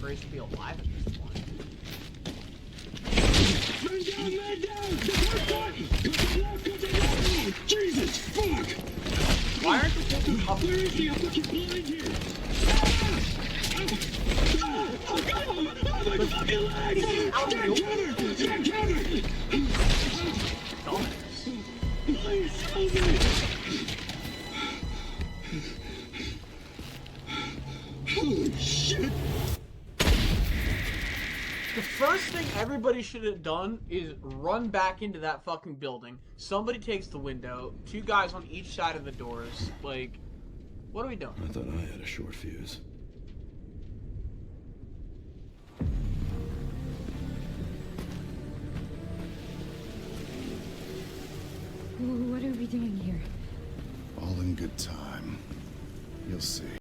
grace to be alive at this point. Man down! Jesus, fuck! Why aren't you taking up? Where is he? I'm fucking blind here! Oh, my fucking legs! Get cover! Dumbass. Please, help me! Holy shit! The first thing everybody should have done is run back into that fucking building. Somebody takes the window. 2 guys on each side of the doors. Like, what are we doing? I thought I had a short fuse. What are we doing here? All in good time. You'll see.